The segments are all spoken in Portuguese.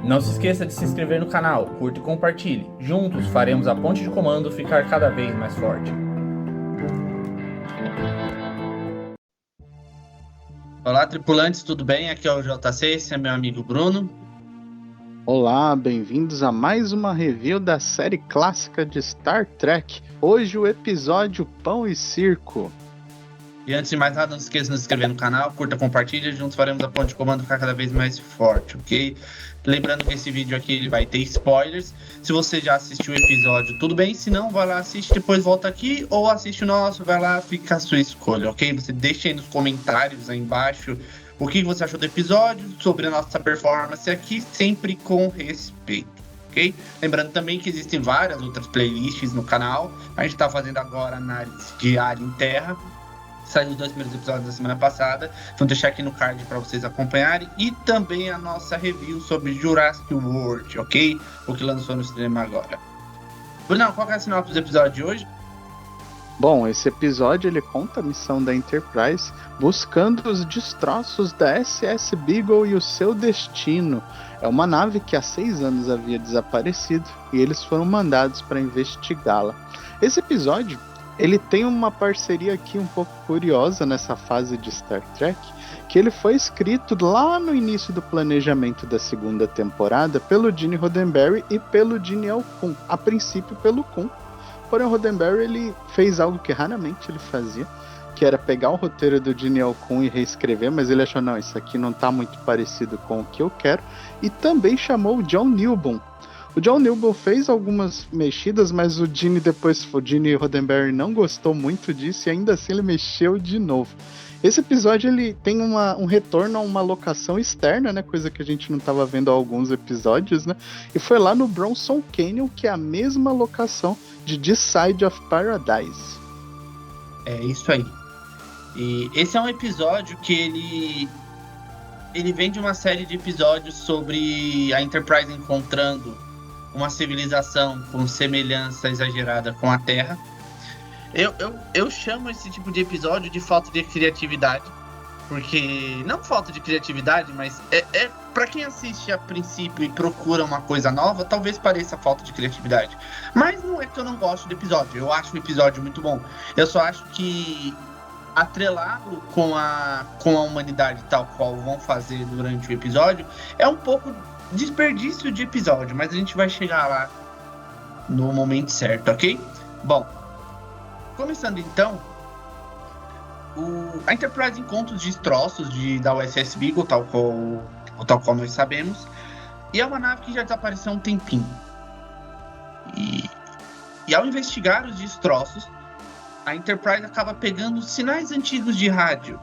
Não se esqueça de se inscrever no canal, curta e compartilhe. Juntos faremos a ponte de comando ficar cada vez mais forte. Olá, tripulantes, tudo bem? Aqui é o JC, esse é meu amigo Bruno. Olá, bem-vindos a mais uma review da série clássica de Star Trek. Hoje o episódio Pão e Circo. E antes de mais nada, não se esqueça de se inscrever no canal, curta, compartilha, juntos faremos a ponte de comando ficar cada vez mais forte, ok? Lembrando que esse vídeo aqui ele vai ter spoilers. Se você já assistiu o episódio, tudo bem. Se não, vai lá, assiste, depois volta aqui. Ou assiste o nosso, vai lá, fica a sua escolha, ok? Você deixa aí nos comentários aí embaixo o que você achou do episódio, sobre a nossa performance aqui, sempre com respeito, ok? Lembrando também que existem várias outras playlists no canal. A gente está fazendo agora análise de Área em Terra. Saiu os 2 primeiros episódios da semana passada. Vou deixar aqui no card para vocês acompanharem. E também a nossa review sobre Jurassic World, ok? O que lançou no cinema agora. Brunão, qual que é a sinopse do episódio de hoje? Bom, esse episódio ele conta a missão da Enterprise buscando os destroços da SS Beagle e o seu destino. É uma nave que há 6 anos havia desaparecido e eles foram mandados para investigá-la. Esse episódio ele tem uma parceria aqui um pouco curiosa nessa fase de Star Trek, que ele foi escrito lá no início do planejamento da segunda temporada pelo Gene Roddenberry e pelo Gene Alcun, a princípio pelo Kun. Porém o Roddenberry ele fez algo que raramente ele fazia, que era pegar o roteiro do Gene Alcun e reescrever, mas ele achou, não, isso aqui não está muito parecido com o que eu quero, e também chamou o John Newbon. O John Newbon fez algumas mexidas, mas o Gene Roddenberry não gostou muito disso e ainda assim ele mexeu de novo. Esse episódio ele tem um retorno a uma locação externa, né, coisa que a gente não estava vendo há alguns episódios, né, e foi lá no Bronson Canyon, que é a mesma locação de This Side of Paradise. É isso aí. E esse é um episódio que ele vem de uma série de episódios sobre a Enterprise encontrando uma civilização com semelhança exagerada com a Terra. Eu chamo esse tipo de episódio de falta de criatividade, porque não falta de criatividade, mas é para quem assiste a princípio e procura uma coisa nova, talvez pareça falta de criatividade. Mas não é que eu não gosto do episódio, eu acho o episódio muito bom. Eu só acho que atrelado com a humanidade tal qual vão fazer durante o episódio é um pouco desperdício de episódio, mas a gente vai chegar lá no momento certo, ok? Bom, começando então, a Enterprise encontra os destroços da USS Beagle, tal qual nós sabemos, e é uma nave que já desapareceu há um tempinho. E ao investigar os destroços, a Enterprise acaba pegando sinais antigos de rádio.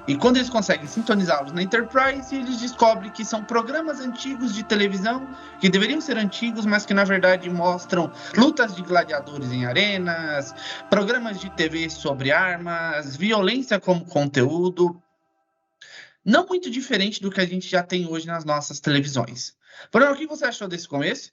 E quando eles conseguem sintonizá-los na Enterprise, eles descobrem que são programas antigos de televisão, que deveriam ser antigos, mas que na verdade mostram lutas de gladiadores em arenas, programas de TV sobre armas, violência como conteúdo. Não muito diferente do que a gente já tem hoje nas nossas televisões. Bruno, o que você achou desse começo?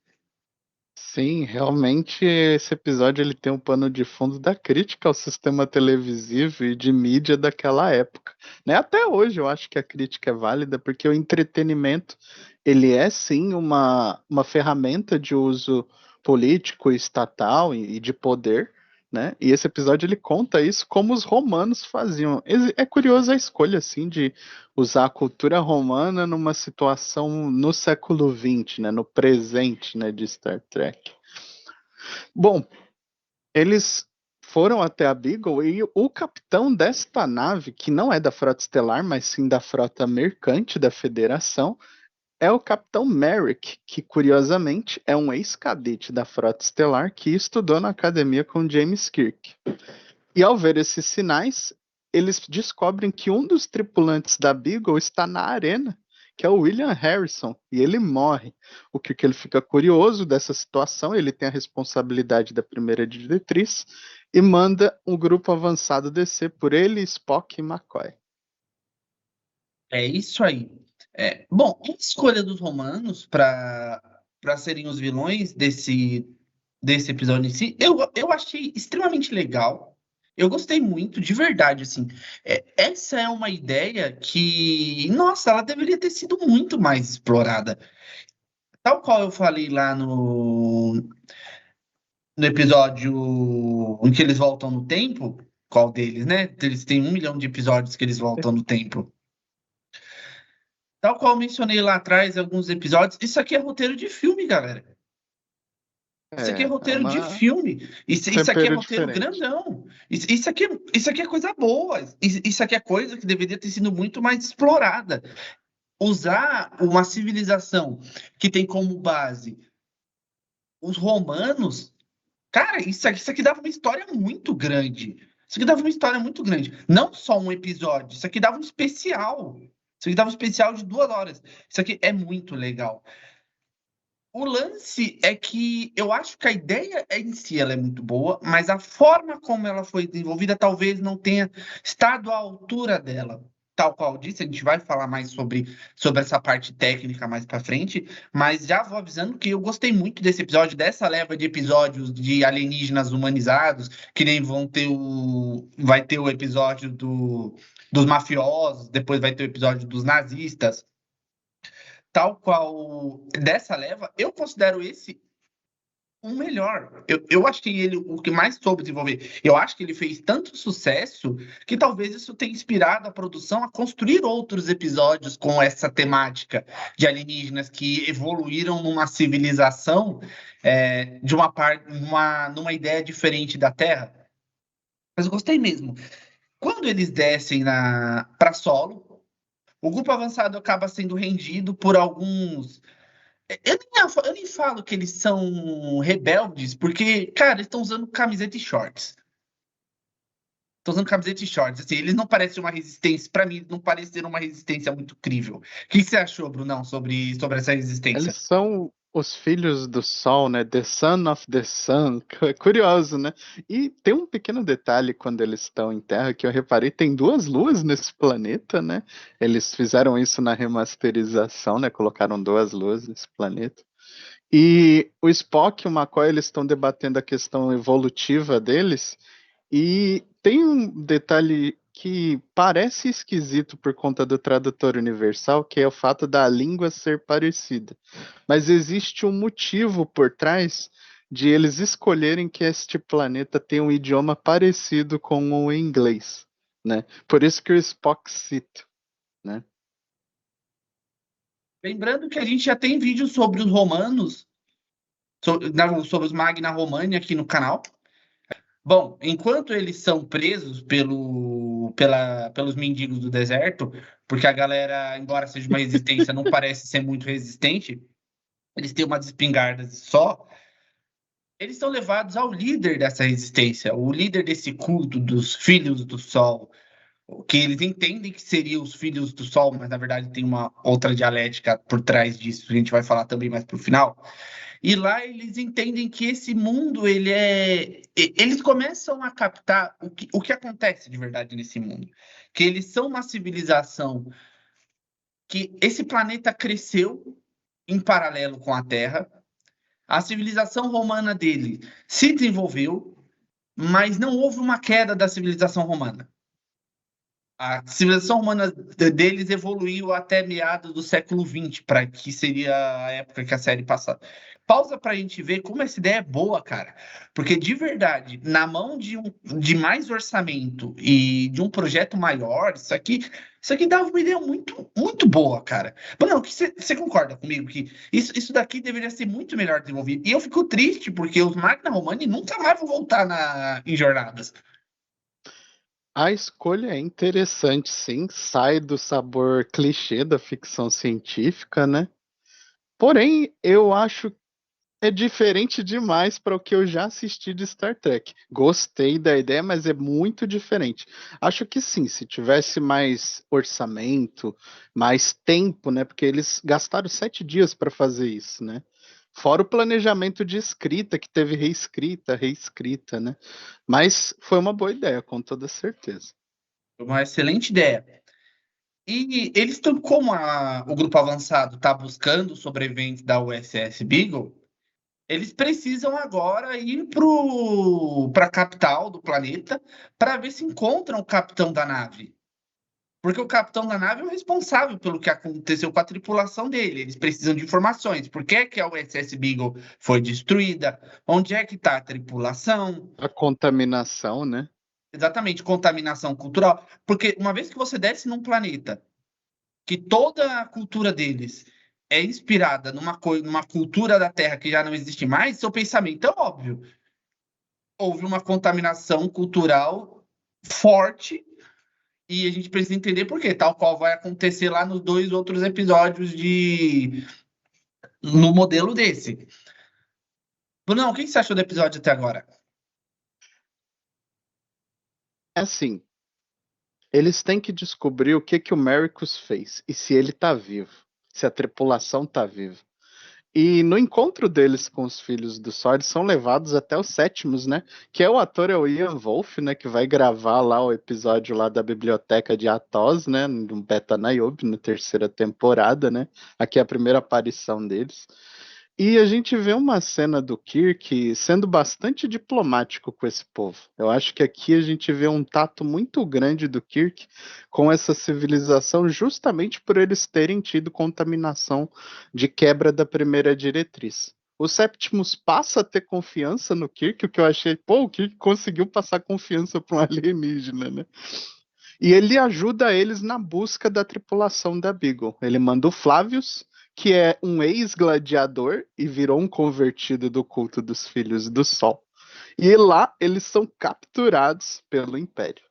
Sim, realmente esse episódio ele tem um pano de fundo da crítica ao sistema televisivo e de mídia daquela época, né? Até hoje eu acho que a crítica é válida porque o entretenimento ele é sim uma ferramenta de uso político, estatal e de poder, né? E esse episódio ele conta isso como os romanos faziam. É curioso a escolha assim de usar a cultura romana numa situação no século XX, né, no presente, né, de Star Trek. Bom, eles foram até a Beagle e o capitão desta nave, que não é da Frota Estelar, mas sim da Frota Mercante da Federação, é o Capitão Merrick, que curiosamente é um ex-cadete da Frota Estelar que estudou na academia com James Kirk. E ao ver esses sinais, eles descobrem que um dos tripulantes da Beagle está na arena, que é o William Harrison, e ele morre. O que ele fica curioso dessa situação, ele tem a responsabilidade da primeira diretriz e manda um grupo avançado descer por ele, Spock e McCoy. É isso aí. Bom, a escolha dos romanos para serem os vilões desse episódio em si, eu achei extremamente legal. Eu gostei muito, de verdade, assim. Essa é uma ideia que, nossa, ela deveria ter sido muito mais explorada. Tal qual eu falei lá no episódio em que eles voltam no tempo, qual deles, né? Eles têm 1 milhão de episódios que eles voltam no tempo. Tal qual eu mencionei lá atrás, alguns episódios, isso aqui é roteiro de filme, galera. Isso aqui é É roteiro de uma filme. Isso aqui é tempero roteiro diferente. grandão. Isso aqui é coisa boa. Isso aqui é coisa que deveria ter sido muito mais explorada. Usar uma civilização que tem como base os romanos, cara, isso aqui dava uma história muito grande. Isso aqui dava uma história muito grande. Não só um episódio, isso aqui dava um especial. Isso aqui dava um especial de 2 horas. Isso aqui é muito legal. O lance é que eu acho que a ideia em si ela é muito boa, mas a forma como ela foi desenvolvida talvez não tenha estado à altura dela. Tal qual eu disse, a gente vai falar mais sobre essa parte técnica mais para frente, mas já vou avisando que eu gostei muito desse episódio, dessa leva de episódios de alienígenas humanizados, que nem vai ter o episódio dos mafiosos, depois vai ter o episódio dos nazistas. Tal qual dessa leva, eu considero esse o melhor. Eu achei ele o que mais soube desenvolver. Eu acho que ele fez tanto sucesso que talvez isso tenha inspirado a produção a construir outros episódios com essa temática de alienígenas que evoluíram numa civilização de uma parte, numa ideia diferente da Terra. Mas eu gostei mesmo. Quando eles descem para solo, o grupo avançado acaba sendo rendido por alguns. Eu nem falo que eles são rebeldes, porque, cara, eles estão usando camiseta e shorts. Estão usando camiseta e shorts. Assim, eles não parecem uma resistência. Pra mim, não pareceram uma resistência muito crível. O que você achou, Brunão, sobre essa Eles resistência? são os filhos do Sol, né? The Son of the Sun. Curioso, né? E tem um pequeno detalhe quando eles estão em Terra que eu reparei, tem 2 luas nesse planeta, né? Eles fizeram isso na remasterização, né? Colocaram 2 luas nesse planeta. E o Spock e o McCoy, eles estão debatendo a questão evolutiva deles. E tem um detalhe que parece esquisito por conta do tradutor universal, que é o fato da língua ser parecida. Mas existe um motivo por trás de eles escolherem que este planeta tem um idioma parecido com o inglês, né? Por isso que o Spock cita, né? Lembrando que a gente já tem vídeo sobre os romanos, sobre os Magna Romani aqui no canal. Bom, enquanto eles são presos pelos mendigos do deserto, porque a galera, embora seja uma resistência, não parece ser muito resistente, eles têm umas espingardas só, eles são levados ao líder dessa resistência, o líder desse culto dos filhos do sol, que eles entendem que seriam os filhos do sol, mas na verdade tem uma outra dialética por trás disso, que a gente vai falar também mais pro final. E lá eles entendem que esse mundo, eles começam a captar o que acontece de verdade nesse mundo. Que eles são uma civilização que esse planeta cresceu em paralelo com a Terra. A civilização romana dele se desenvolveu, mas não houve uma queda da civilização romana. A civilização romana deles evoluiu até meados do século XX, para que seria a época que a série passa. Pausa para a gente ver como essa ideia é boa, cara. Porque de verdade, na mão de mais orçamento e de um projeto maior, isso aqui dava uma ideia muito, muito boa, cara. Mas não, você concorda comigo que isso daqui deveria ser muito melhor desenvolvido? E eu fico triste porque os Magna Romani nunca mais vão voltar em jornadas. A escolha é interessante, sim, sai do sabor clichê da ficção científica, né? Porém, eu acho que é diferente demais para o que eu já assisti de Star Trek. Gostei da ideia, mas é muito diferente. Acho que sim, se tivesse mais orçamento, mais tempo, né? Porque eles gastaram 7 dias para fazer isso, né? Fora o planejamento de escrita, que teve reescrita, né? Mas foi uma boa ideia, com toda certeza. Uma excelente ideia. E eles estão, como o grupo avançado está buscando os sobreviventes da USS Beagle, eles precisam agora ir para a capital do planeta para ver se encontram o capitão da nave. Porque o capitão da nave é o responsável pelo que aconteceu com a tripulação dele. Eles precisam de informações. Por que que a USS Beagle foi destruída? Onde é que está a tripulação? A contaminação, né? Exatamente, contaminação cultural. Porque uma vez que você desce num planeta que toda a cultura deles é inspirada numa cultura da Terra que já não existe mais, seu pensamento é óbvio. Houve uma contaminação cultural forte e a gente precisa entender por quê, tal qual vai acontecer lá nos 2 outros episódios no modelo desse. Brunão, o que você achou do episódio até agora? É assim, eles têm que descobrir o que que o Mericus fez e se ele tá vivo, se a tripulação tá viva. E no encontro deles com os filhos do Sol, eles são levados até os sétimos, né? Que é o ator é o Ian Wolf, né? Que vai gravar lá o episódio lá da biblioteca de Athos, né? No Beta Niobe, na terceira temporada, né? Aqui é a primeira aparição deles. E a gente vê uma cena do Kirk sendo bastante diplomático com esse povo. Eu acho que aqui a gente vê um tato muito grande do Kirk com essa civilização, justamente por eles terem tido contaminação de quebra da primeira diretriz. O Septimus passa a ter confiança no Kirk, o que eu achei, pô, o Kirk conseguiu passar confiança para um alienígena, né? E ele ajuda eles na busca da tripulação da Beagle. Ele manda o Flavius, que é um ex-gladiador e virou um convertido do culto dos Filhos do Sol. E lá eles são capturados pelo Império.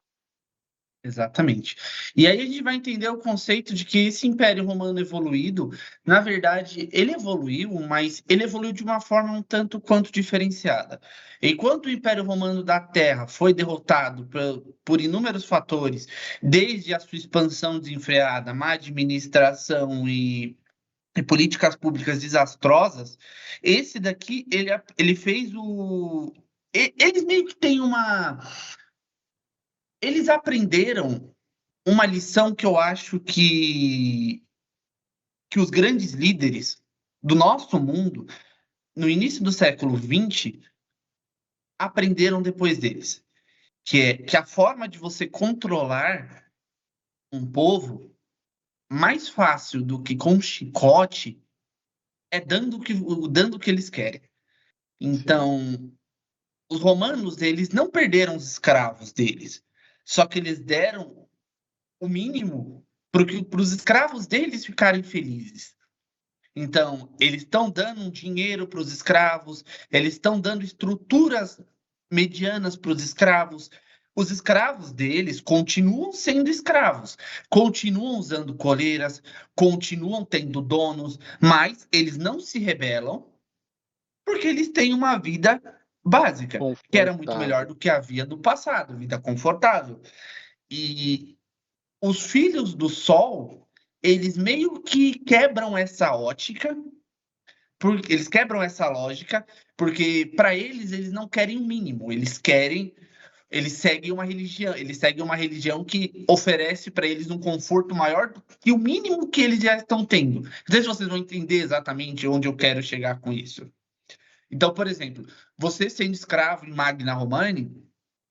Exatamente. E aí a gente vai entender o conceito de que esse Império Romano evoluído, na verdade, ele evoluiu, mas ele evoluiu de uma forma um tanto quanto diferenciada. Enquanto o Império Romano da Terra foi derrotado por inúmeros fatores, desde a sua expansão desenfreada, má administração e políticas públicas desastrosas, esse daqui, ele fez o... Eles meio que têm uma... Eles aprenderam uma lição que eu acho que os grandes líderes do nosso mundo, no início do século XX, aprenderam depois deles, que é que a forma de você controlar um povo mais fácil do que com chicote é dando o que eles querem. Sim. Então, os romanos, eles não perderam os escravos deles, só que eles deram o mínimo para os escravos deles ficarem felizes. Então, eles estão dando um dinheiro para os escravos, eles estão dando estruturas medianas para os escravos. Os escravos deles continuam sendo escravos, continuam usando coleiras, continuam tendo donos, mas eles não se rebelam porque eles têm uma vida básica, que era muito melhor Confortável. do que a vida do passado, vida confortável. E os filhos do Sol, eles meio que quebram essa ótica, porque eles quebram essa lógica, porque para eles não querem o mínimo, eles seguem uma religião que oferece para eles um conforto maior do que o mínimo que eles já estão tendo. Não sei se vocês vão entender exatamente onde eu quero chegar com isso. Então, por exemplo, você sendo escravo em Magna Romani,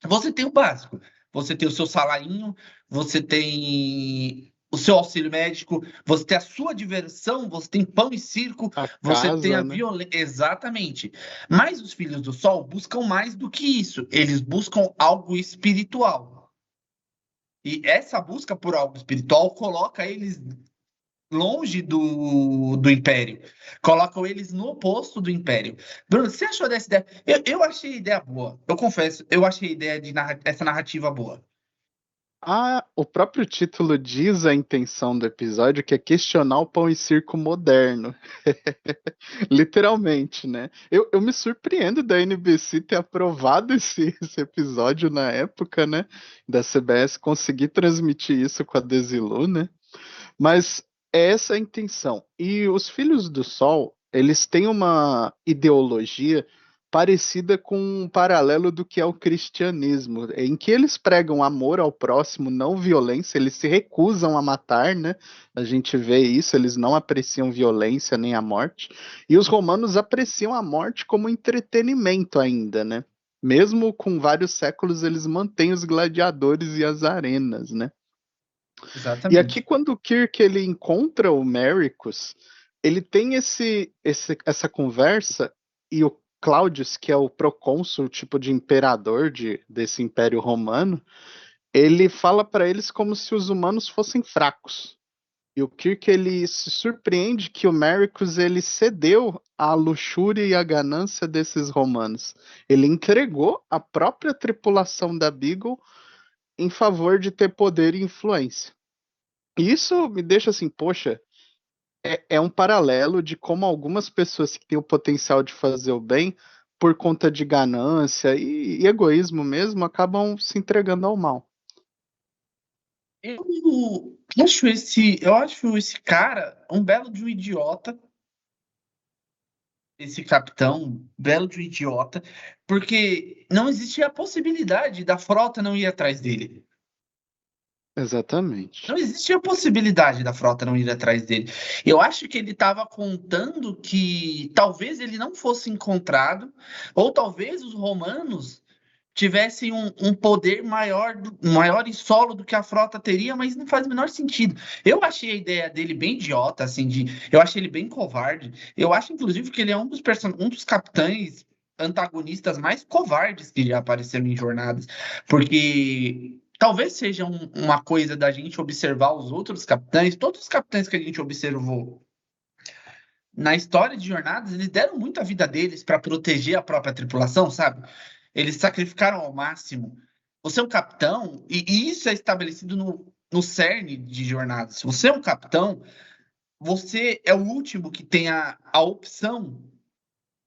você tem o básico. Você tem o seu salarinho, você tem o seu auxílio médico, você tem a sua diversão, você tem pão e circo, A você tem a casa, né? violência. Exatamente. Mas os filhos do sol buscam mais do que isso. Eles buscam algo espiritual. E essa busca por algo espiritual coloca eles longe do império. Colocam eles no oposto do império. Bruno, você achou dessa ideia? Eu achei a ideia boa. Eu confesso, eu achei a ideia essa narrativa boa. O próprio título diz a intenção do episódio, que é questionar o pão e circo moderno. Literalmente, né? Eu me surpreendo da NBC ter aprovado esse episódio na época, né? Da CBS conseguir transmitir isso com a Desilu, né? Mas é essa a intenção. E os Filhos do Sol, eles têm uma ideologia parecida com um paralelo do que é o cristianismo, em que eles pregam amor ao próximo, não violência, eles se recusam a matar, né? A gente vê isso, eles não apreciam violência nem a morte. E os romanos apreciam a morte como entretenimento ainda, né? Mesmo com vários séculos, eles mantêm os gladiadores e as arenas, né? E Exatamente. aqui, quando o Kirk ele encontra o Mericus, ele tem essa conversa e o Claudius, que é o procônsul, tipo de imperador desse Império Romano, ele fala para eles como se os humanos fossem fracos. E o Kirk ele se surpreende que o Mericus ele cedeu à luxúria e à ganância desses romanos. Ele entregou a própria tripulação da Beagle em favor de ter poder e influência. E isso me deixa assim, poxa, é um paralelo de como algumas pessoas que têm o potencial de fazer o bem, por conta de ganância e egoísmo mesmo, acabam se entregando ao mal. Eu acho esse cara um belo de um idiota, esse capitão, belo de um idiota, porque não existia a possibilidade da frota não ir atrás dele. Exatamente. Não existia a possibilidade da frota não ir atrás dele. Eu acho que ele estava contando que talvez ele não fosse encontrado, ou talvez os romanos tivessem um poder maior em solo do que a frota teria, mas não faz o menor sentido. Eu achei a ideia dele bem idiota, assim, eu achei ele bem covarde. Eu acho, inclusive, que ele é um dos capitães antagonistas mais covardes que já apareceram em jornadas, porque talvez seja uma coisa da gente observar os outros capitães, todos os capitães que a gente observou na história de jornadas, eles deram muito a vida deles para proteger a própria tripulação, sabe? Eles sacrificaram ao máximo. Você é um capitão, e isso é estabelecido no cerne de jornadas. Se você é um capitão, você é o último que tem a opção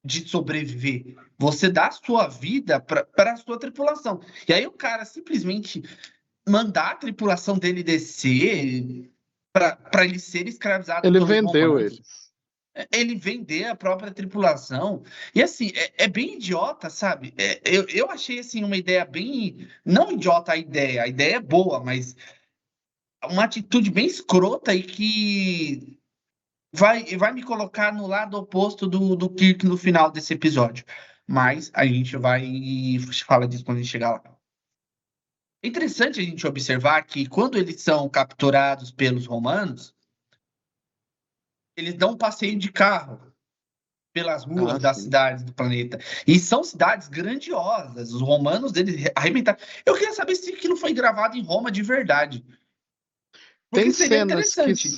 de sobreviver. Você dá a sua vida para a sua tripulação. E aí o cara simplesmente mandar a tripulação dele descer para ele ser escravizado Ele pelos vendeu romanos, eles. ele vender a própria tripulação. E assim, é bem idiota, sabe? Eu achei assim uma ideia bem. Não idiota a ideia é boa, mas uma atitude bem escrota e que vai me colocar no lado oposto do Kirk no final desse episódio. Mas a gente vai falar disso quando a gente chegar lá. É interessante a gente observar que quando eles são capturados pelos romanos, eles dão um passeio de carro pelas ruas Ah, das sim. cidades do planeta. E são cidades grandiosas. Os romanos deles arrebentaram. Eu queria saber se aquilo foi gravado em Roma de verdade. Porque Tem seria cenas que interessante.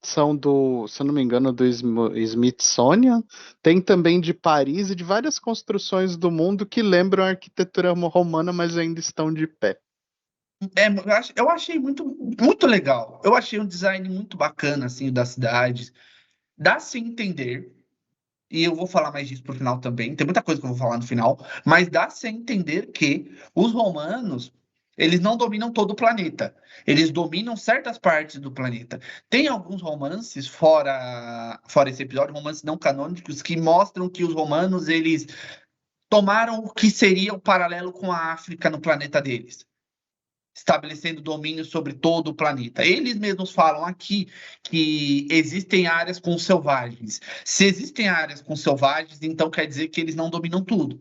são do, se eu não me engano, do Smithsonian. Tem também de Paris e de várias construções do mundo que lembram a arquitetura romana, mas ainda estão de pé. Eu achei muito, muito legal. Eu achei um design muito bacana, assim, das cidades. Dá-se a entender, e eu vou falar mais disso pro final também. Tem muita coisa que eu vou falar no final, mas dá-se a entender que os romanos, eles não dominam todo o planeta. Eles dominam certas partes do planeta. Tem alguns romances fora esse episódio, romances não canônicos que mostram que os romanos, eles tomaram o que seria o paralelo com a África no planeta deles, estabelecendo domínio sobre todo o planeta. Eles mesmos falam aqui que existem áreas com selvagens. Se existem áreas com selvagens, então quer dizer que eles não dominam tudo.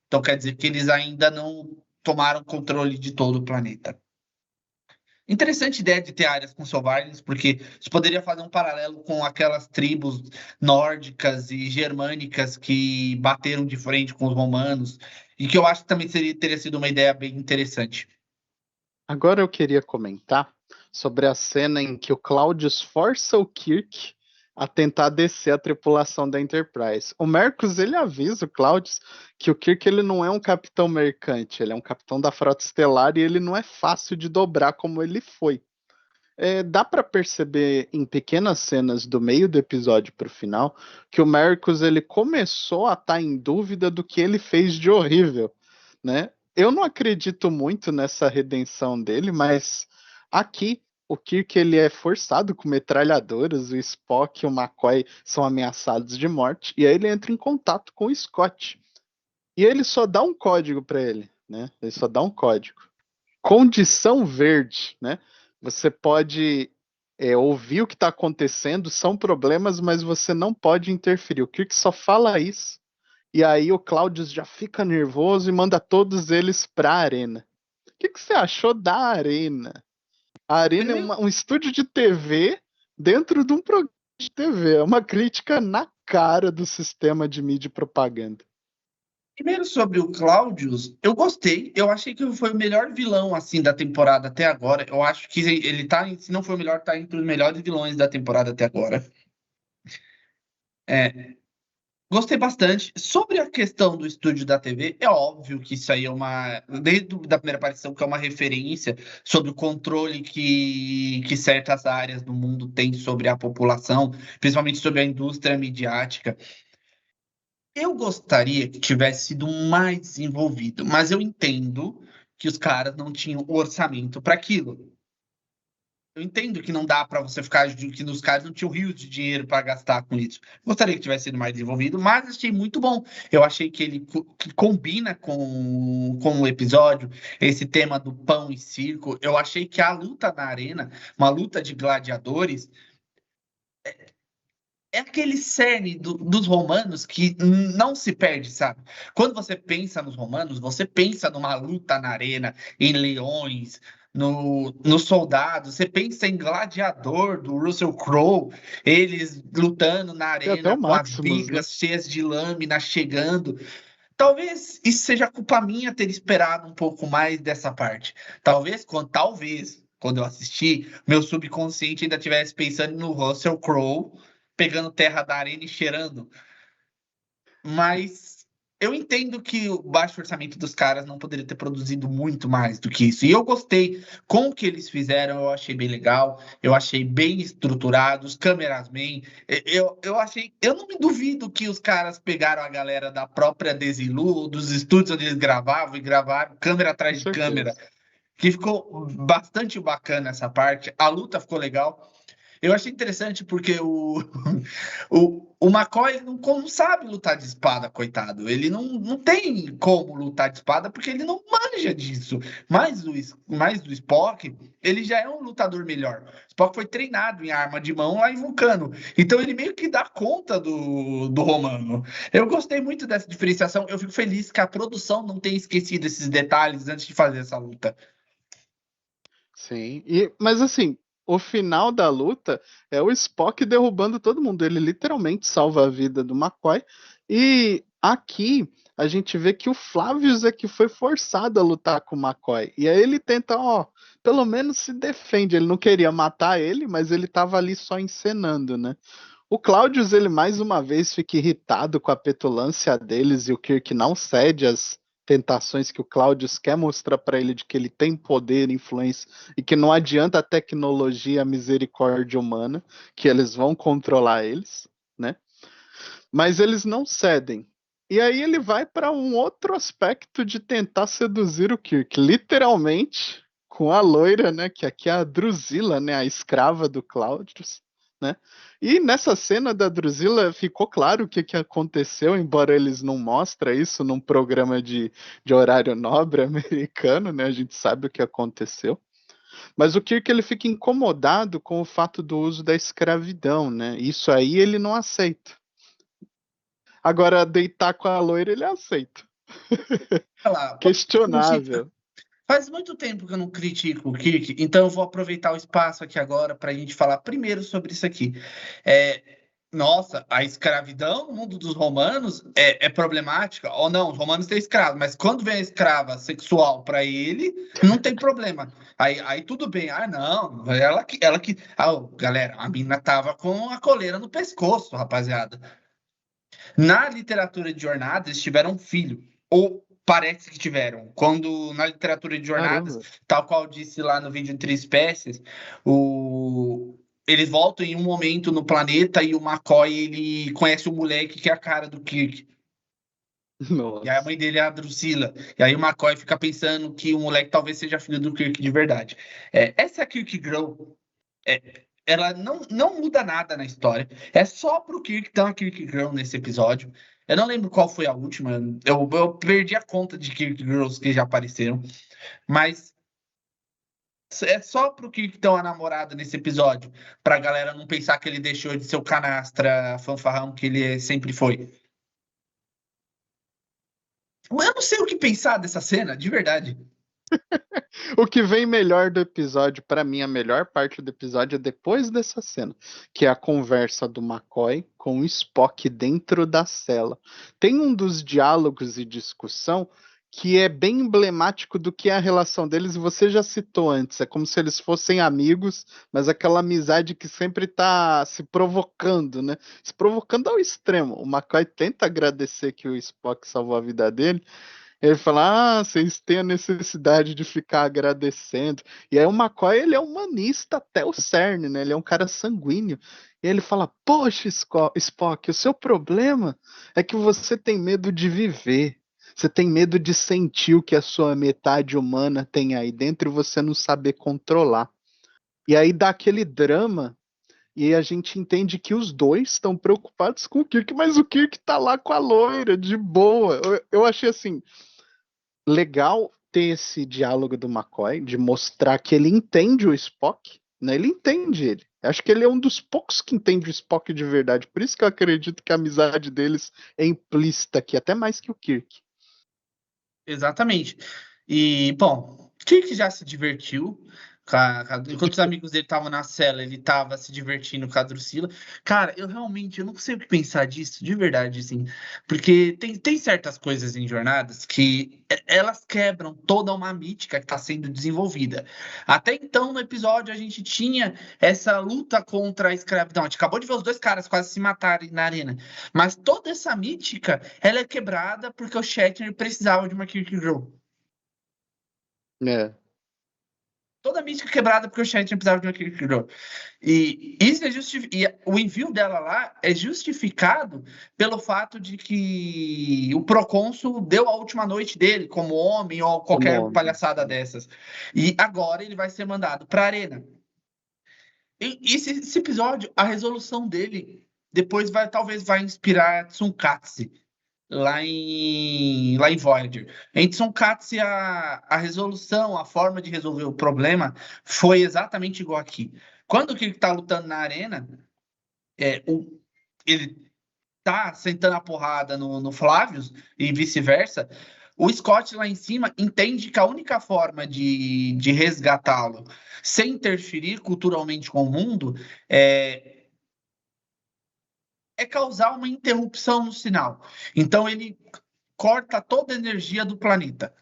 Então quer dizer que eles ainda não tomaram controle de todo o planeta. Interessante ideia de ter áreas com selvagens, porque isso poderia fazer um paralelo com aquelas tribos nórdicas e germânicas que bateram de frente com os romanos, e que eu acho que também teria sido uma ideia bem interessante. Agora eu queria comentar sobre a cena em que o Claudius força o Kirk a tentar descer a tripulação da Enterprise. O Marcus ele avisa o Claudius que o Kirk ele não é um capitão mercante, ele é um capitão da frota estelar e ele não é fácil de dobrar como ele foi. Dá para perceber em pequenas cenas do meio do episódio para o final que o Marcus ele começou a estar em dúvida do que ele fez de horrível, né? Eu não acredito muito nessa redenção dele, mas aqui o Kirk ele é forçado com metralhadoras, o Spock e o McCoy são ameaçados de morte e aí ele entra em contato com o Scott e ele só dá um código para ele, né? Ele só dá um código. Condição verde, né? Você pode ouvir o que está acontecendo, são problemas, mas você não pode interferir. O Kirk só fala isso, e aí o Claudius já fica nervoso e manda todos eles para a arena. O que você achou da arena? A Arena é Primeiro, um estúdio de TV dentro de um programa de TV. É uma crítica na cara do sistema de mídia e propaganda. primeiro sobre o Claudius, eu gostei. Eu achei que foi o melhor vilão assim da temporada até agora. Eu acho que ele tá, se não foi o melhor, tá entre os melhores vilões da temporada até agora. É, gostei bastante. Sobre a questão do estúdio da TV, é óbvio que isso aí é uma. Desde a primeira aparição, que é uma referência sobre o controle que certas áreas do mundo têm sobre a população, principalmente sobre a indústria midiática. Eu gostaria que tivesse sido mais desenvolvido, mas eu entendo que os caras não tinham orçamento para aquilo. Eu entendo que não dá para você ficar, que nos caras não tinham rios de dinheiro para gastar com isso. Gostaria que tivesse sido mais desenvolvido, mas achei muito bom. Eu achei que ele que combina com o episódio, esse tema do pão e circo. Eu achei que a luta na arena, uma luta de gladiadores, é aquele cerne dos romanos que não se perde, sabe? Quando você pensa nos romanos, você pensa numa luta na arena, em leões, no soldado, você pensa em gladiador do Russell Crowe, eles lutando na Tem até arena o com as Maximus, né? bigas cheias de lâmina chegando. Talvez isso seja culpa minha ter esperado um pouco mais dessa parte. Talvez, quando eu assisti, meu subconsciente ainda estivesse pensando no Russell Crowe pegando terra da arena e cheirando. Mas eu entendo que o baixo orçamento dos caras não poderia ter produzido muito mais do que isso. E eu gostei com o que eles fizeram, eu achei bem legal, eu achei bem estruturado, os cameraman. Eu achei. Eu não me duvido que os caras pegaram a galera da própria Desilu, dos estúdios onde eles gravavam e gravaram câmera Com atrás de câmera. certeza. Que ficou bastante bacana essa parte. A luta ficou legal. Eu achei interessante porque o McCoy ele não sabe lutar de espada, coitado. Ele não tem como lutar de espada porque ele não manja disso. Mais do Spock, ele já é um lutador melhor. O Spock foi treinado em arma de mão lá em Vulcano. Então ele meio que dá conta do Romano. Eu gostei muito dessa diferenciação. Eu fico feliz que a produção não tenha esquecido esses detalhes antes de fazer essa luta. Sim. Mas assim, o final da luta é o Spock derrubando todo mundo. Ele literalmente salva a vida do McCoy. E aqui a gente vê que o Flavius é que foi forçado a lutar com o McCoy. E aí ele tenta, ó, pelo menos se defende. Ele não queria matar ele, mas ele tava ali só encenando, né? O Claudius, ele mais uma vez fica irritado com a petulância deles e o Kirk não cede às tentações que o Claudius quer mostrar para ele de que ele tem poder, influência e que não adianta a tecnologia, a misericórdia humana, que eles vão controlar eles, né? Mas eles não cedem. E aí ele vai para um outro aspecto de tentar seduzir o Kirk, literalmente com a loira, né, que aqui é a Drusilla, né, a escrava do Claudius, né? E nessa cena da Drusilla ficou claro o que, que aconteceu, embora eles não mostrem isso num programa de horário nobre americano, né? A gente sabe o que aconteceu. Mas o Kirk ele fica incomodado com o fato do uso da escravidão, né? Isso aí ele não aceita. Agora, deitar com a loira ele aceita. Olha lá, Questionável. faz muito tempo que eu não critico o Kirk, então eu vou aproveitar o espaço aqui agora para a gente falar primeiro sobre isso aqui. É, nossa, a escravidão no mundo dos romanos é problemática, ou não, os romanos têm escravo, mas quando vem a escrava sexual para ele, não tem problema. Aí tudo bem, ah, não, galera, a mina tava com a coleira no pescoço, rapaziada. Na literatura de jornadas, eles tiveram um filho. Ou parece que tiveram. Quando na literatura de jornadas, Caramba. tal qual disse lá no vídeo Entre Espécies, eles voltam em um momento no planeta e o McCoy ele conhece o moleque que é a cara do Kirk. E aí a Nossa. mãe dele é a Drusilla. E aí o McCoy fica pensando que o moleque talvez seja filho do Kirk de verdade. Essa é a Kirk Girl. Ela não muda nada na história. É só pro Kirk ter uma Kirk Girl nesse episódio. Eu não lembro qual foi a última. Eu perdi a conta de Kirk Girls que já apareceram. Mas é só pro Kirk ter uma namorada nesse episódio. Pra galera não pensar que ele deixou de ser o canastra fanfarrão que ele sempre foi. Eu não sei o que pensar dessa cena, de verdade. O que vem melhor do episódio, pra mim, a melhor parte do episódio é depois dessa cena, que é a conversa do McCoy com o Spock dentro da cela. Tem um dos diálogos e discussão que é bem emblemático do que é a relação deles, e você já citou antes. É como se eles fossem amigos, mas aquela amizade que sempre tá se provocando, né? Se provocando ao extremo. O McCoy tenta agradecer que o Spock salvou a vida dele. Ele fala, vocês têm a necessidade de ficar agradecendo. E aí o McCoy, ele é humanista até o cerne, né? Ele é um cara sanguíneo. E ele fala, poxa, Spock, o seu problema é que você tem medo de viver. Você tem medo de sentir o que a sua metade humana tem aí dentro e você não saber controlar. E aí dá aquele drama e a gente entende que os dois estão preocupados com o Kirk, mas o Kirk tá lá com a loira, de boa. Eu achei assim, legal ter esse diálogo do McCoy, de mostrar que ele entende o Spock, né? Ele entende ele. Acho que ele é um dos poucos que entende o Spock de verdade. Por isso que eu acredito que a amizade deles é implícita aqui, até mais que o Kirk. Exatamente. E, bom, Kirk já se divertiu. Enquanto os amigos dele estavam na cela, ele estava se divertindo com a Drusilla. Cara, eu não sei o que pensar disso, de verdade, assim. Porque tem certas coisas em jornadas que elas quebram toda uma mítica que está sendo desenvolvida. Até então, no episódio, a gente tinha essa luta contra a escravidão. A gente acabou de ver os dois caras quase se matarem na arena. Mas toda essa mítica, ela é quebrada porque o Shatner precisava de uma Kirk Girl. É. Toda a mística quebrada porque o Shatner precisava de uma Kirk Girl. E isso e o envio dela lá é justificado pelo fato de que o procônsul deu a última noite dele como homem ou Como qualquer homem. palhaçada dessas. E agora ele vai ser mandado para a arena. E esse episódio, a resolução dele depois talvez vai inspirar Tsunkatse lá em Voyager. Em Tsunkatse, a resolução, a forma de resolver o problema foi exatamente igual aqui. Quando o Kirk tá lutando na arena, ele tá sentando a porrada no Flavius e vice-versa, o Scott lá em cima entende que a única forma de resgatá-lo sem interferir culturalmente com o mundo é causar uma interrupção no sinal. Então ele corta toda a energia do planeta.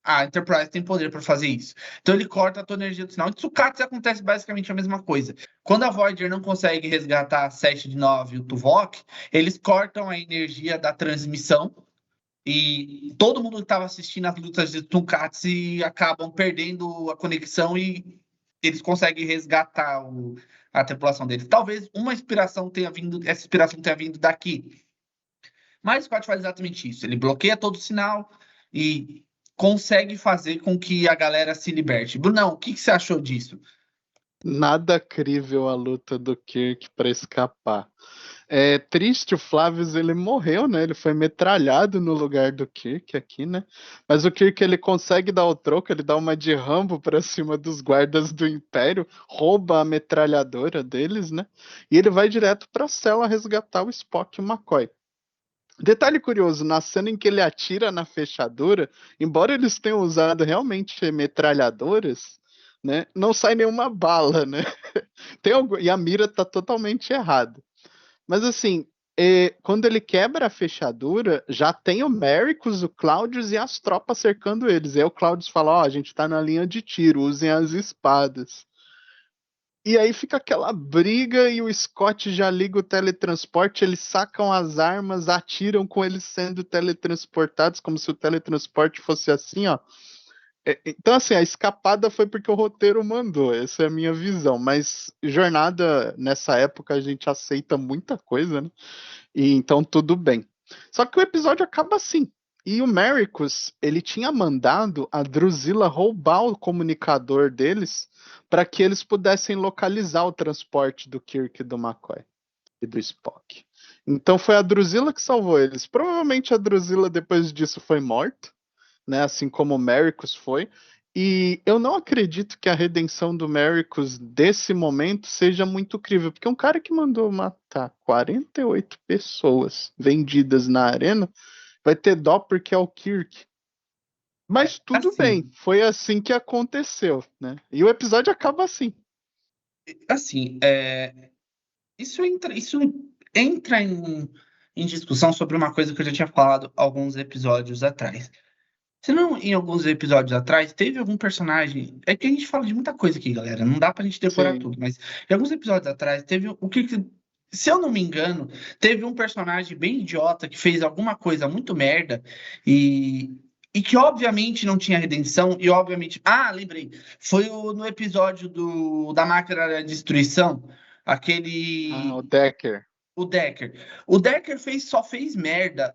A Enterprise tem poder para fazer isso. Então ele corta toda a energia do sinal. Em Tsukatsu acontece basicamente a mesma coisa. Quando a Voyager não consegue resgatar a 7 de 9 e o Tuvok, eles cortam a energia da transmissão e todo mundo que estava assistindo as lutas de Tsukatsu acabam perdendo a conexão e eles conseguem resgatar a tripulação deles. Talvez essa inspiração tenha vindo daqui. Mas o Scott faz exatamente isso. Ele bloqueia todo o sinal e consegue fazer com que a galera se liberte. Brunão, o que você achou disso? Nada crível a luta do Kirk para escapar. É triste, o Flavius ele morreu, né? Ele foi metralhado no lugar do Kirk aqui, né? Mas o Kirk ele consegue dar o troco, ele dá uma de Rambo para cima dos guardas do Império, rouba a metralhadora deles, né? E ele vai direto para a cela resgatar o Spock e o McCoy. Detalhe curioso, na cena em que ele atira na fechadura, embora eles tenham usado realmente metralhadoras, né? Não sai nenhuma bala, né? E a mira tá totalmente errada. Mas assim, quando ele quebra a fechadura, já tem o Mericus, o Claudius e as tropas cercando eles. E aí o Claudius fala, ó, a gente tá na linha de tiro, usem as espadas. E aí fica aquela briga e o Scott já liga o teletransporte, eles sacam as armas, atiram com eles sendo teletransportados, como se o teletransporte fosse assim, ó. Então, assim, a escapada foi porque o roteiro mandou, essa é a minha visão. Mas jornada, nessa época, a gente aceita muita coisa, né? E então tudo bem. Só que o episódio acaba assim. E o Mericus, ele tinha mandado a Drusilla roubar o comunicador deles para que eles pudessem localizar o transporte do Kirk e do McCoy e do Spock. Então foi a Drusilla que salvou eles. Provavelmente a Drusilla depois disso foi morta, né? Assim como o Mericus foi. E eu não acredito que a redenção do Mericus desse momento seja muito crível, porque um cara que mandou matar 48 pessoas vendidas na arena vai ter dó porque é o Kirk. Mas tudo Assim, bem, foi assim que aconteceu, né? E o episódio acaba assim. assim, isso entra em discussão sobre uma coisa que eu já tinha falado alguns episódios atrás. Se não, em alguns episódios atrás, teve algum personagem. É que a gente fala de muita coisa aqui, galera. Não dá pra gente decorar Sim. tudo, mas em alguns episódios atrás, teve o que. Se eu não me engano, teve um personagem bem idiota que fez alguma coisa muito merda e. E que obviamente não tinha redenção, e obviamente. Ah, lembrei. Foi no episódio da Máquina da Destruição, Ah, o aquele. Decker. O Decker. O Decker só fez merda.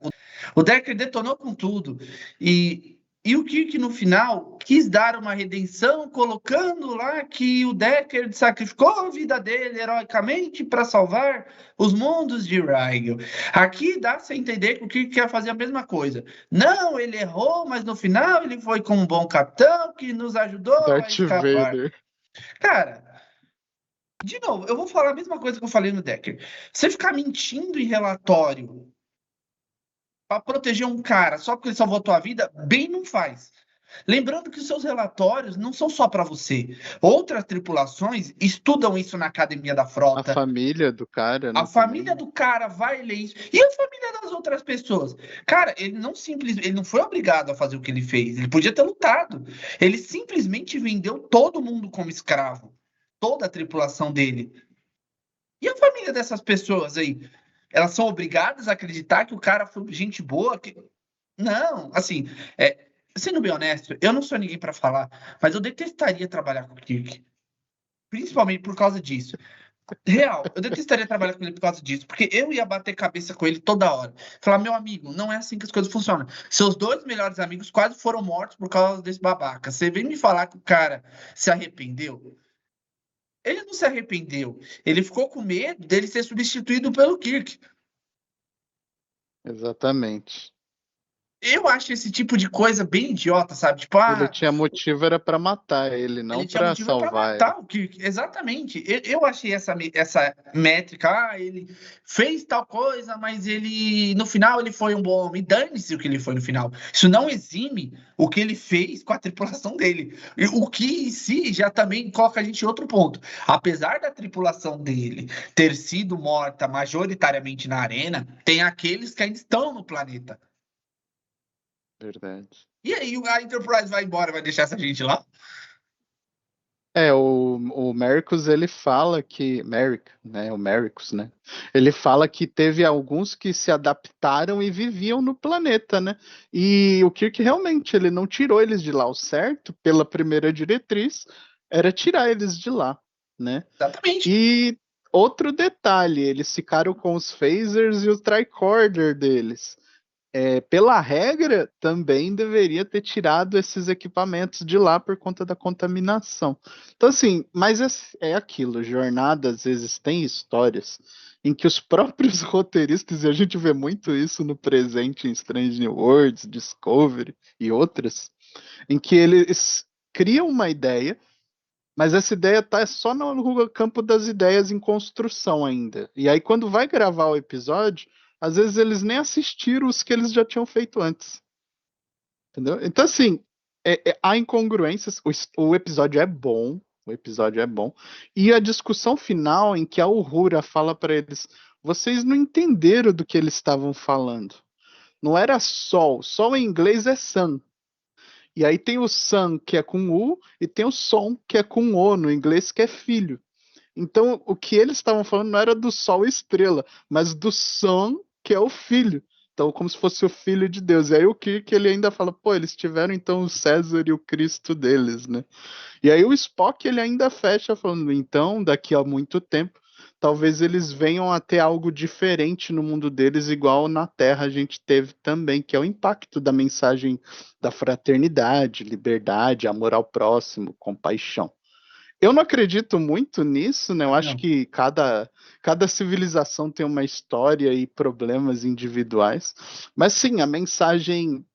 O Decker detonou com tudo. E o Kirk, no final, quis dar uma redenção, colocando lá que o Decker sacrificou a vida dele heroicamente para salvar os mundos de Rigel. Aqui dá-se a entender que o Kirk quer fazer a mesma coisa. Não, ele errou, mas no final ele foi como um bom capitão que nos ajudou a Darth escapar. Vader. Cara, de novo, eu vou falar a mesma coisa que eu falei no Decker. Você ficar mentindo em relatório para proteger um cara só porque ele salvou a tua vida, bem não faz. Lembrando que os seus relatórios não são só para você. Outras tripulações estudam isso na academia da A frota. família do cara, A né, família também. do cara vai ler isso. E a família das outras pessoas? Cara, ele não foi obrigado a fazer o que ele fez. Ele podia ter lutado. Ele simplesmente vendeu todo mundo como escravo. Toda a tripulação dele. E a família dessas pessoas aí? Elas são obrigadas a acreditar que o cara foi gente boa? Não, assim, sendo bem honesto, eu não sou ninguém para falar, mas eu detestaria trabalhar com o Kirk. Principalmente por causa disso. Real, eu detestaria trabalhar com ele por causa disso, porque eu ia bater cabeça com ele toda hora. Falar, meu amigo, não é assim que as coisas funcionam. Seus dois melhores amigos quase foram mortos por causa desse babaca. Você vem me falar que o cara se arrependeu? Ele não se arrependeu. Ele ficou com medo dele ser substituído pelo Kirk. Exatamente. Eu acho esse tipo de coisa bem idiota, sabe? Tipo, Ele tinha motivo era pra matar ele, ele não tinha pra motivo para salvar ele. matar o Kirk. Exatamente. Eu achei essa métrica. Ah, ele fez tal coisa, mas ele, no final, ele foi um bom homem. Dane-se o que ele foi no final. Isso não exime o que ele fez com a tripulação dele. O que em si já também coloca a gente em outro ponto. Apesar da tripulação dele ter sido morta majoritariamente na arena, tem aqueles que ainda estão no planeta. Verdade. E aí a Enterprise vai embora, vai deixar essa gente lá? O Mercus, ele fala que... Merrick, né? O Merricus, né? Ele fala que teve alguns que se adaptaram e viviam no planeta, né? E o Kirk realmente, ele não tirou eles de lá. O certo, pela primeira diretriz, era tirar eles de lá, né? Exatamente. E outro detalhe, eles ficaram com os phasers e o tricorder deles. Pela regra, também deveria ter tirado esses equipamentos de lá por conta da contaminação. Então, assim, mas é aquilo, jornada às vezes tem histórias em que os próprios roteiristas, e a gente vê muito isso no presente em Strange New Worlds, Discovery e outras, em que eles criam uma ideia, mas essa ideia está só no campo das ideias em construção ainda. E aí, quando vai gravar o episódio, às vezes eles nem assistiram os que eles já tinham feito antes. Entendeu? Então, assim, há incongruências. O episódio é bom. O episódio é bom. E a discussão final em que a Uhura fala para eles: vocês não entenderam do que eles estavam falando. Não era sol. Sol em inglês é sun. E aí tem o sun, que é com U, e tem o som, que é com O, no inglês, que é filho. Então, o que eles estavam falando não era do Sol e estrela, mas do Sun, que é o filho. Então, como se fosse o filho de Deus. E aí o Kirk, ele ainda fala, pô, eles tiveram então o César e o Cristo deles, né? E aí o Spock, ele ainda fecha falando, então, daqui a muito tempo, talvez eles venham a ter algo diferente no mundo deles, igual na Terra a gente teve também, que é o impacto da mensagem da fraternidade, liberdade, amor ao próximo, compaixão. Eu não acredito muito nisso, né? Eu acho Não. que cada civilização tem uma história e problemas individuais. Mas sim, a mensagem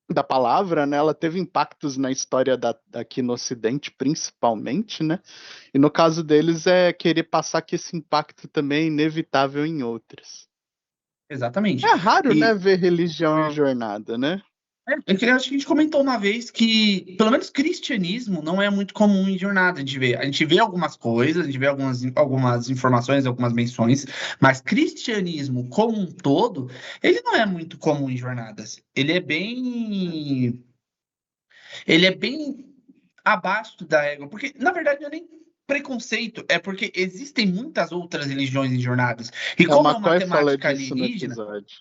da palavra, né? Ela teve impactos na história aqui no Ocidente, principalmente, né? E no caso deles é querer passar que esse impacto também é inevitável em outras. Exatamente. É raro, né, E ver religião em jornada, né? É que eu acho que a gente comentou uma vez que, pelo menos, cristianismo não é muito comum em jornada. A gente vê algumas coisas, a gente vê algumas informações, algumas menções, mas cristianismo como um todo, ele não é muito comum em jornadas. Ele é bem abaixo da égua, porque, na verdade, não é nem preconceito, é porque existem muitas outras religiões em jornadas. E O como é uma McCoy fala temática disso no alienígena, episódio.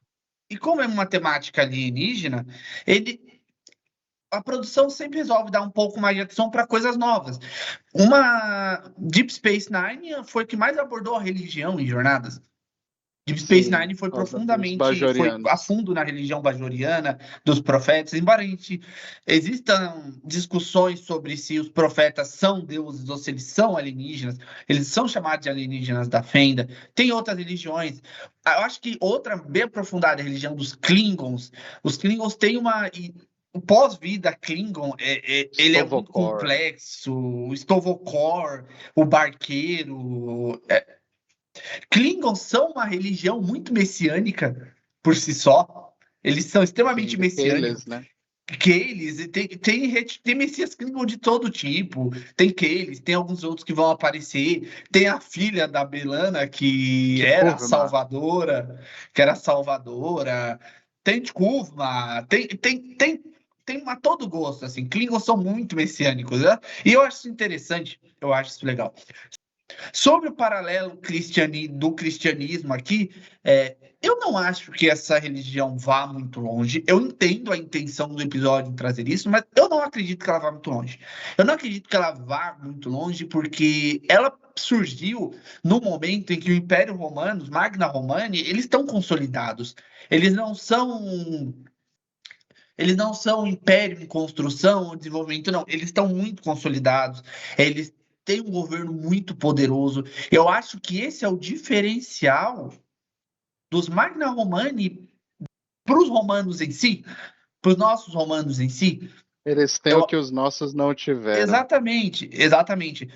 e como é uma temática alienígena, ele, a produção sempre resolve dar um pouco mais de atenção para coisas novas. Uma Deep Space Nine foi a que mais abordou a religião em jornadas. Deep Space Sim, Nine foi por causa dos foi a bajorianos. fundo na religião bajoriana, dos profetas, embora existam discussões sobre se os profetas são deuses ou se eles são alienígenas, eles são chamados de alienígenas da Fenda. Tem outras religiões. Eu acho que outra bem aprofundada é a religião dos Klingons. Os Klingons têm o pós-vida Klingon, ele é muito Stovokor. complexo. O Stovokor, o Barqueiro. Klingons são uma religião muito messiânica por si só. Eles são Sim, extremamente messiânicos. daqueles, né? Keyless, tem Messias Klingon de todo tipo. Tem Keyless, tem alguns outros que vão aparecer. Tem a filha da Belana, T'Kuvma. que era salvadora. Tem T'Kuvma, tem a todo gosto, assim. Klingons são muito messiânicos, né? E eu acho isso interessante, eu acho isso legal. Sobre o paralelo do cristianismo aqui, eu não acho que essa religião vá muito longe. Eu entendo a intenção do episódio em trazer isso, mas eu não acredito que ela vá muito longe. Eu não acredito que ela vá muito longe porque ela surgiu no momento em que o Império Romano, os Magna Romani, eles estão consolidados. Eles não são eles não são um império em construção ou desenvolvimento, não. Eles estão muito consolidados. Eles têm um governo muito poderoso. Eu acho que esse é o diferencial dos Magna Romani para os romanos em si, para os nossos romanos em si. Eles têm o Eu, que os nossos não tiveram. exatamente.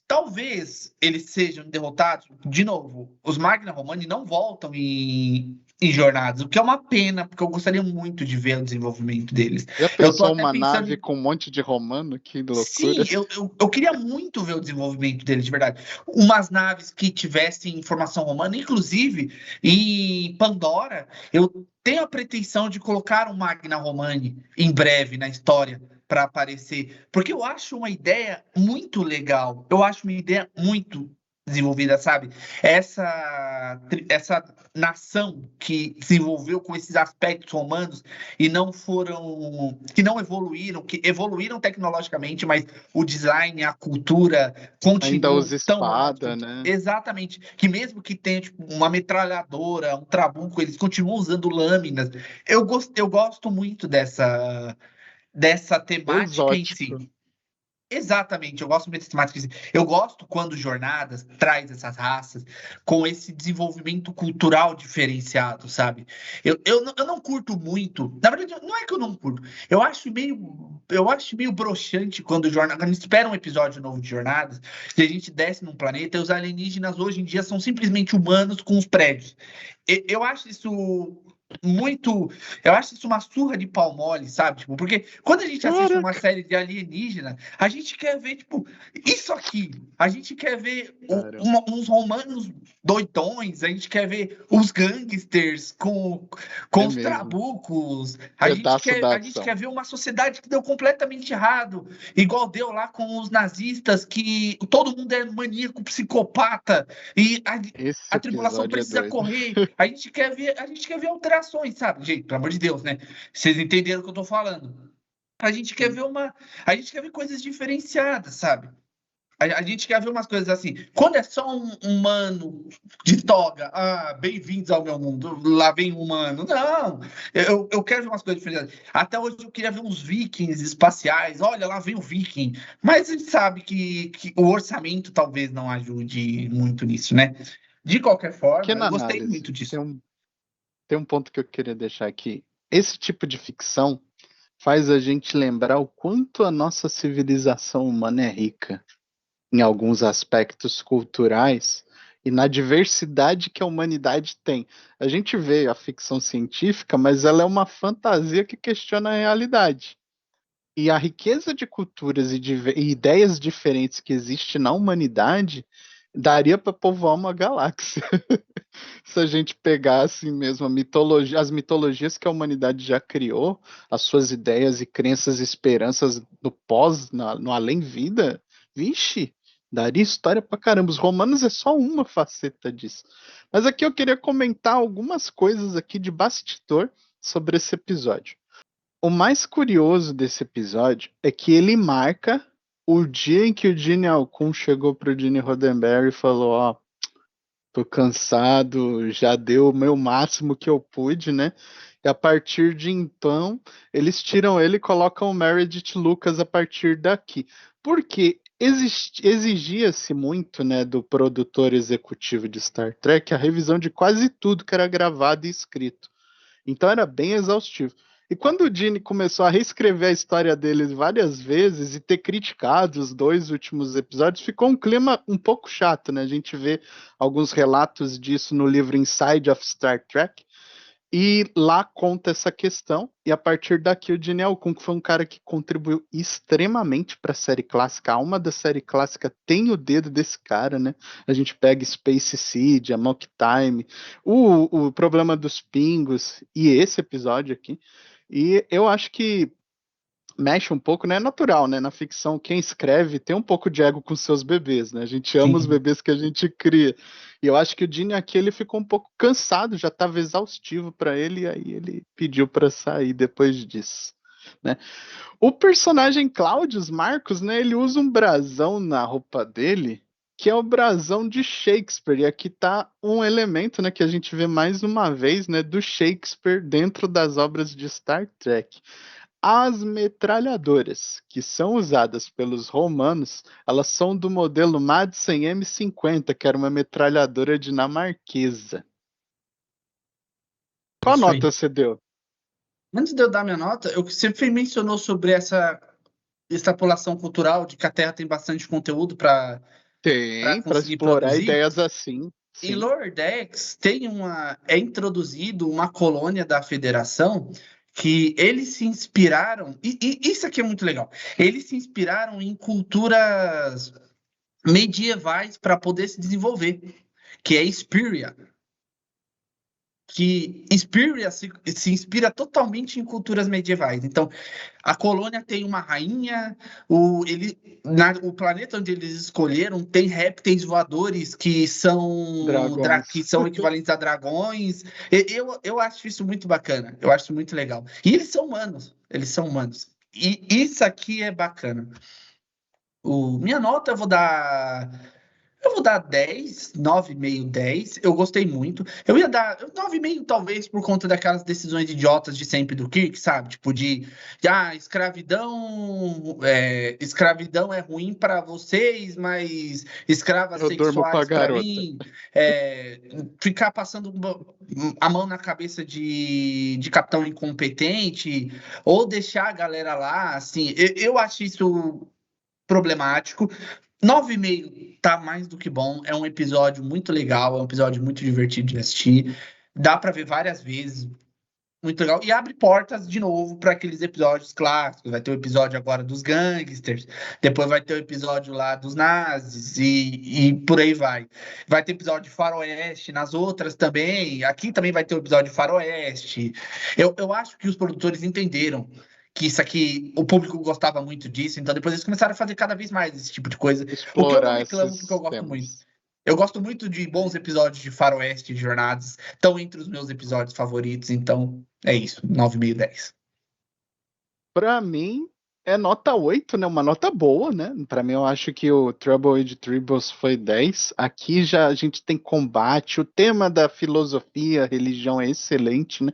Talvez eles sejam derrotados. De novo, os Magna Romani não voltam em jornadas, o que é uma pena, porque eu gostaria muito de ver o desenvolvimento deles. Já Eu tô pensou até uma pensando nave em. com um monte de romano? Que Sim, loucura. eu queria muito ver o desenvolvimento deles, de verdade. Umas naves que tivessem formação romana, inclusive em Pandora, eu tenho a pretensão de colocar um Magna Romani em breve na história para aparecer, porque eu acho uma ideia muito legal, eu acho uma ideia muito desenvolvida, sabe? Essa nação que desenvolveu com esses aspectos romanos e que não evoluíram, que evoluíram tecnologicamente, mas o design, a cultura Ainda continuam usa tão ótimos. espada, né? Exatamente. Que mesmo que tenha tipo, uma metralhadora, um trabuco, eles continuam usando lâminas. Eu gosto muito dessa temática em si. Exótico. Exatamente, eu gosto muito dessa temática. Eu gosto quando Jornadas traz essas raças com esse desenvolvimento cultural diferenciado, sabe? Eu não curto muito. Na verdade, não é que eu não curto. Eu acho meio broxante quando a gente espera um episódio novo de Jornadas, e a gente desce num planeta e os alienígenas hoje em dia são simplesmente humanos com os prédios. Eu acho isso muito. Eu acho isso uma surra de pau mole, sabe? Tipo, porque quando a gente assiste uma Caraca, série de alienígena, a gente quer ver, tipo, isso aqui. A gente quer ver cara. uns romanos doidões, a gente quer ver os gangsters com É os mesmo. trabucos. A gente Pedaço quer, da a gente ação. quer ver uma sociedade que deu completamente errado, igual deu lá com os nazistas, que todo mundo é maníaco, psicopata, e Esse a tripulação episódio é precisa doido. correr. A gente quer ver alterações, sabe? Gente, pelo amor de Deus, né? Vocês entenderam o que eu tô falando. A gente quer Sim. ver uma. A gente quer ver coisas diferenciadas, sabe? A gente quer ver umas coisas assim. Quando é só um humano de toga, bem-vindos ao meu mundo, lá vem um humano. Não, eu quero ver umas coisas diferentes. Até hoje eu queria ver uns vikings espaciais. Olha, lá vem o viking. Mas a gente sabe que o orçamento talvez não ajude muito nisso, né? De qualquer forma, Pequena eu gostei análise. muito disso. Tem um ponto que eu queria deixar aqui. Esse tipo de ficção faz a gente lembrar o quanto a nossa civilização humana é rica em alguns aspectos culturais e na diversidade que a humanidade tem. A gente vê a ficção científica, mas ela é uma fantasia que questiona a realidade. E a riqueza de culturas e ideias diferentes que existe na humanidade daria para povoar uma galáxia. Se a gente pegar assim mesmo as mitologias que a humanidade já criou, as suas ideias e crenças e esperanças no no além-vida, vixe, daria história pra caramba. Os Romanos é só uma faceta disso. Mas aqui eu queria comentar algumas coisas aqui de bastidor sobre esse episódio. O mais curioso desse episódio é que ele marca o dia em que o Gene Alcun chegou pro Gene Roddenberry e falou: Ó, tô cansado, já deu o meu máximo que eu pude, né? E a partir de então, eles tiram ele e colocam o Meredith Lucas a partir daqui. Porque exigia-se muito, né, do produtor executivo de Star Trek a revisão de quase tudo que era gravado e escrito. Então era bem exaustivo. E quando o Gene começou a reescrever a história deles várias vezes e ter criticado os 2 últimos episódios, ficou um clima um pouco chato, né? A gente vê alguns relatos disso no livro Inside of Star Trek, e lá conta essa questão, e a partir daqui o Gene Alcun, que foi um cara que contribuiu extremamente para a série clássica. A alma da série clássica tem o dedo desse cara, né? A gente pega Space Seed, a Mock Time, o problema dos pingos e esse episódio aqui. E eu acho que mexe um pouco, né? É natural, né? Na ficção, quem escreve tem um pouco de ego com seus bebês, né? A gente ama os Sim. bebês que a gente cria. E eu acho que o Gene aqui ele ficou um pouco cansado, já estava exaustivo para ele, e aí ele pediu para sair depois disso, né? O personagem Cláudios Marcos, né? Ele usa um brasão na roupa dele, que é o brasão de Shakespeare. E aqui tá um elemento, né, que a gente vê mais uma vez, né, do Shakespeare dentro das obras de Star Trek. As metralhadoras que são usadas pelos romanos, elas são do modelo Madsen M50, que era uma metralhadora dinamarquesa. Qual Isso nota aí. você deu? Antes de eu dar minha nota, eu sempre mencionou sobre essa extrapolação cultural de que a Terra tem bastante conteúdo para Tem, para conseguir explorar produzir. ideias assim, Em sim. Lower Decks é introduzido uma colônia da Federação que eles se inspiraram, e isso aqui é muito legal. Eles se inspiraram em culturas medievais para poder se desenvolver, que é Spyria, que Spyria se inspira totalmente em culturas medievais. Então, a colônia tem uma rainha, o planeta onde eles escolheram tem répteis voadores que Dragões. são equivalentes a dragões. Eu acho isso muito bacana, eu acho isso muito legal. E eles são humanos, eles são humanos. E isso aqui é bacana. Minha nota eu vou dar 10, 9,5, 10. Eu gostei muito. Eu ia dar 9,5 talvez por conta daquelas decisões idiotas de sempre do Kirk, sabe? Tipo escravidão é ruim para vocês, mas escravas Eu durmo com a sexuais para garota. mim. Ficar passando a mão na cabeça de capitão incompetente ou deixar a galera lá, assim, eu acho isso problemático. 9,5 tá mais do que bom. É um episódio muito legal, é um episódio muito divertido de assistir. Dá pra ver várias vezes. Muito legal. E abre portas de novo para aqueles episódios clássicos. Vai ter o episódio agora dos gangsters, depois vai ter o episódio lá dos nazis e por aí vai. Vai ter episódio de faroeste nas outras também. Aqui também vai ter o episódio de faroeste. Eu acho que os produtores entenderam que isso aqui, o público gostava muito disso, então depois eles começaram a fazer cada vez mais esse tipo de coisa. O que eu não Explorar reclamo, porque eu esses gosto muito. temas. Eu gosto muito de bons episódios de faroeste, de jornadas. Estão entre os meus episódios favoritos, então é isso. 9,5, 10. Pra mim, é nota 8, né? Uma nota boa, né? Pra mim, eu acho que o Trouble with Tribbles foi 10. Aqui já a gente tem combate, o tema da filosofia, religião é excelente, né?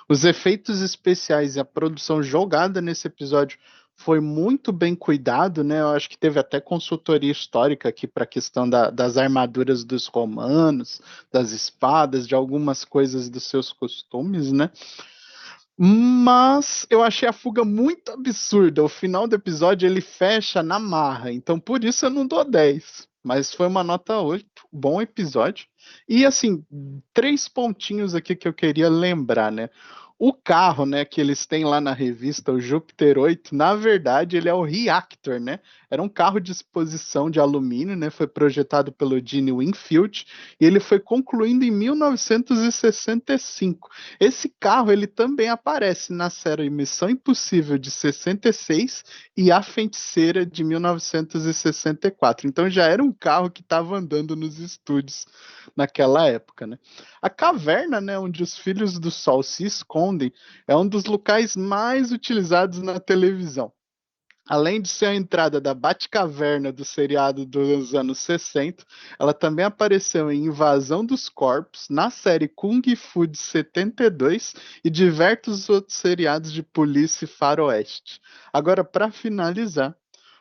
Os efeitos especiais e a produção jogada nesse episódio foi muito bem cuidado, né? Eu acho que teve até consultoria histórica aqui para a questão das armaduras dos romanos, das espadas, de algumas coisas dos seus costumes, né? Mas eu achei a fuga muito absurda. O final do episódio ele fecha na marra, então por isso eu não dou 10. Mas foi uma nota 8, bom episódio. E assim, 3 pontinhos aqui que eu queria lembrar, né? O carro, né, que eles têm lá na revista, o Júpiter 8, na verdade ele é o Reactor, né? Era um carro de exposição de alumínio, né? Foi projetado pelo Gene Wingfield e ele foi concluído em 1965. Esse carro ele também aparece na série Missão Impossível de 66 e A Feiticeira de 1964. Então já era um carro que estava andando nos estúdios naquela época, né? A caverna, né, onde os filhos do Sol se escondem, é um dos locais mais utilizados na televisão. Além de ser a entrada da Batcaverna do seriado dos anos 60, ela também apareceu em Invasão dos Corpos, na série Kung Fu de 72 e diversos outros seriados de polícia e faroeste. Agora, para finalizar,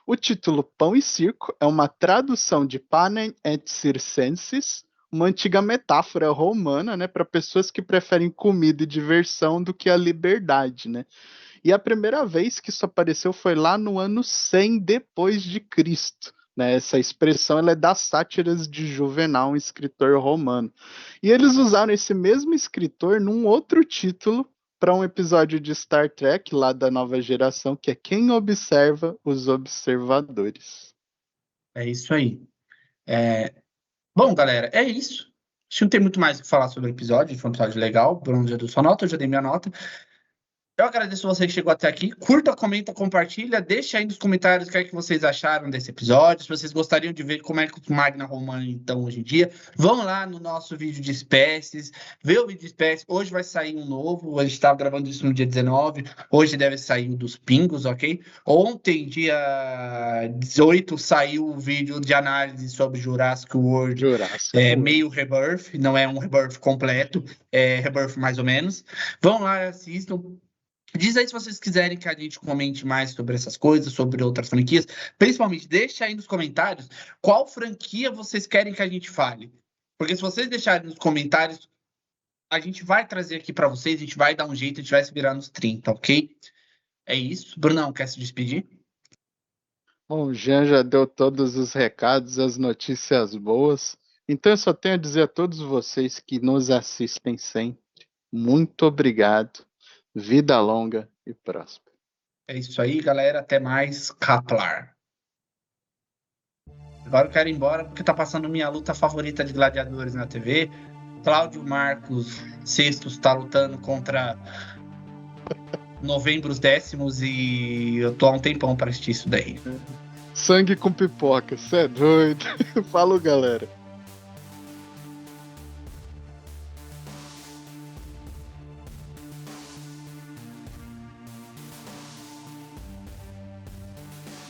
o título Pão e Circo é uma tradução de Panem et Circenses, uma antiga metáfora romana, né, para pessoas que preferem comida e diversão do que a liberdade, né? E a primeira vez que isso apareceu foi lá no ano 100 depois de Cristo. Né? Essa expressão ela é das sátiras de Juvenal, um escritor romano. E eles usaram esse mesmo escritor num outro título para um episódio de Star Trek, lá da nova geração, que é Quem Observa os Observadores. É isso aí. Bom, galera, é isso. Acho que não tem muito mais o que falar sobre o episódio. Foi um episódio legal. Bruno já deu sua nota, eu já dei minha nota. Eu agradeço você que chegou até aqui. Curta, comenta, compartilha. Deixa aí nos comentários o que é que vocês acharam desse episódio. Se vocês gostariam de ver como é que os Magna Romana estão hoje em dia. Vão lá no nosso vídeo de espécies. Vê o vídeo de espécies. Hoje vai sair um novo. A gente estava gravando isso no dia 19. Hoje deve sair o dos pingos, ok? Ontem, dia 18, saiu o vídeo de análise sobre Jurassic World. Jurássico. Meio Rebirth. Não é um Rebirth completo. É Rebirth mais ou menos. Vão lá, assistam. Diz aí se vocês quiserem que a gente comente mais sobre essas coisas, sobre outras franquias. Principalmente, deixa aí nos comentários qual franquia vocês querem que a gente fale. Porque se vocês deixarem nos comentários, a gente vai trazer aqui para vocês, a gente vai dar um jeito, a gente vai se virar nos 30, ok? É isso. Brunão, quer se despedir? Bom, o Jean já deu todos os recados, as notícias boas. Então eu só tenho a dizer a todos vocês que nos assistem sempre. Muito obrigado. Vida longa e próspera. É isso aí, galera. Até mais. Kaplar. Agora eu quero ir embora porque tá passando minha luta favorita de gladiadores na TV. Cláudio Marcos Sextos tá lutando contra Novembros Décimos e eu tô há um tempão para assistir isso daí. Sangue com pipoca, cê é doido. Falou, galera.